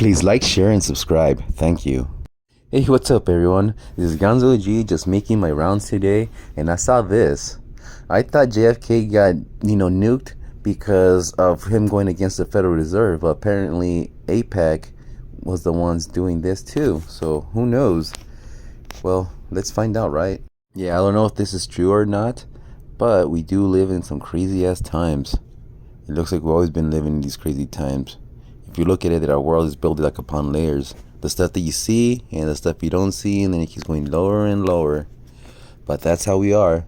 Please like, share, and subscribe. Thank you. Hey, what's up, everyone? This is Gonzo G, just making my rounds today, and I saw this. I thought JFK got, nuked because of him going against the Federal Reserve, but apparently AIPAC was the ones doing this too. So who knows? Well, let's find out, right? Yeah, I don't know if this is true or not, but we do live in some crazy ass times. It looks like we've always been living in these crazy times. If you look at it, our world is built like upon layers. The stuff that you see and the stuff you don't see, and then it keeps going lower and lower. But that's how we are.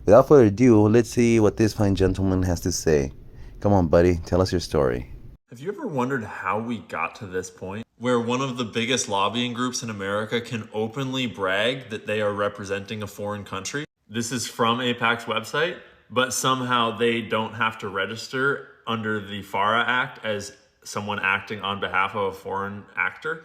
Without further ado, let's see what this fine gentleman has to say. Come on, buddy, tell us your story. Have you ever wondered how we got to this point, where one of the biggest lobbying groups in America can openly brag that they are representing a foreign country? This is from AIPAC's website, but somehow they don't have to register under the FARA Act as someone acting on behalf of a foreign actor.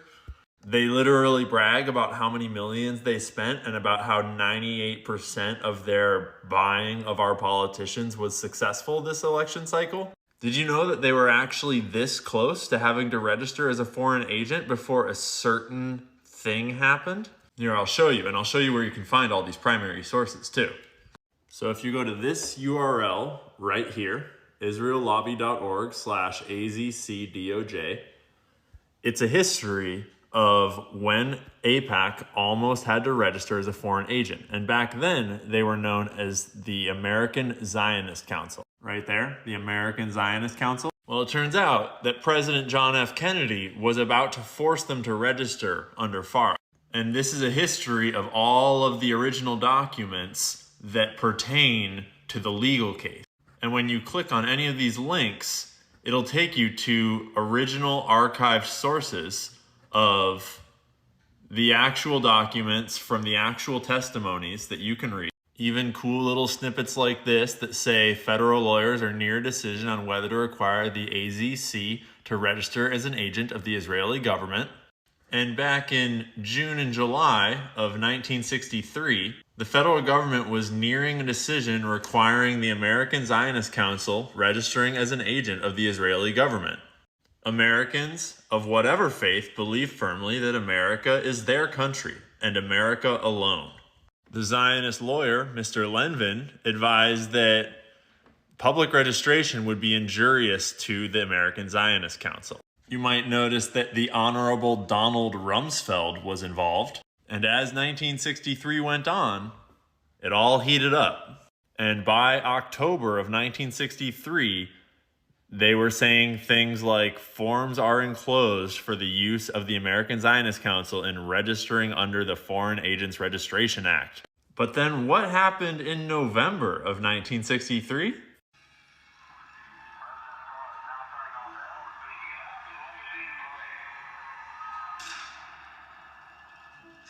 They literally brag about how many millions they spent and about how 98% of their buying of our politicians was successful this election cycle. Did you know that they were actually this close to having to register as a foreign agent before a certain thing happened? Here, I'll show you, and I'll show you where you can find all these primary sources too. So if you go to this URL right here, israellobby.org/AZCDOJ, it's a history of when AIPAC almost had to register as a foreign agent. And back then, they were known as the American Zionist Council. Right there, the American Zionist Council. Well, it turns out that President John F. Kennedy was about to force them to register under FARA. And this is a history of all of the original documents that pertain to the legal case. And when you click on any of these links, it'll take you to original archived sources of the actual documents from the actual testimonies that you can read. Even cool little snippets like this that say federal lawyers are near a decision on whether to require the AZC to register as an agent of the Israeli government. And back in June and July of 1963, the federal government was nearing a decision requiring the American Zionist Council registering as an agent of the Israeli government. Americans of whatever faith believe firmly that America is their country and America alone. The Zionist lawyer, Mr. Lenvin, advised that public registration would be injurious to the American Zionist Council. You might notice that the Honorable Donald Rumsfeld was involved. And as 1963 went on, it all heated up. And by October of 1963, they were saying things like forms are enclosed for the use of the American Zionist Council in registering under the Foreign Agents Registration Act. But then what happened in November of 1963?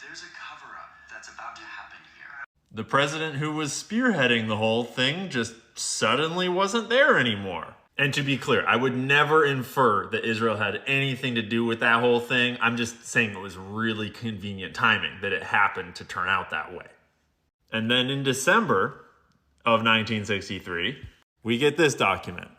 There's a cover-up that's about to happen here. The president who was spearheading the whole thing just suddenly wasn't there anymore. And to be clear, I would never infer that Israel had anything to do with that whole thing. I'm just saying it was really convenient timing that it happened to turn out that way. And then in December of 1963, we get this document.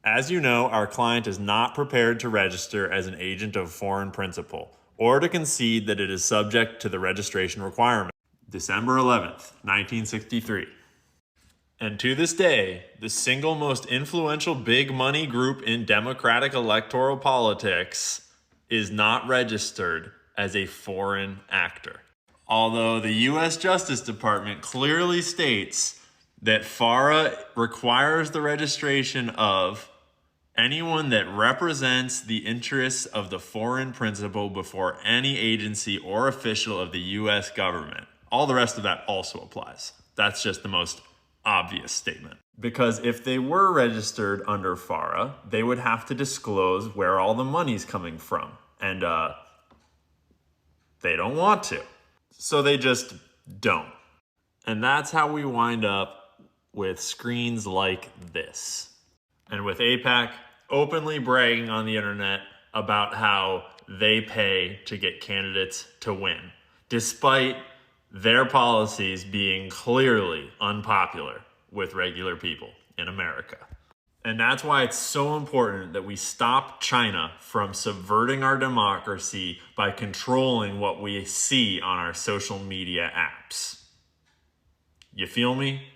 As you know, our client is not prepared to register as an agent of foreign principal or to concede that it is subject to the registration requirement. December 11th, 1963. And to this day, the single most influential big money group in Democratic electoral politics is not registered as a foreign actor. Although the U.S. Justice Department clearly states that FARA requires the registration of anyone that represents the interests of the foreign principal before any agency or official of the U.S. government. All the rest of that also applies. That's just the most obvious statement. Because if they were registered under FARA, they would have to disclose where all the money's coming from. And they don't want to. So they just don't. And that's how we wind up with screens like this. And with AIPAC openly bragging on the internet about how they pay to get candidates to win, despite their policies being clearly unpopular with regular people in America. And that's why it's so important that we stop China from subverting our democracy by controlling what we see on our social media apps. You feel me?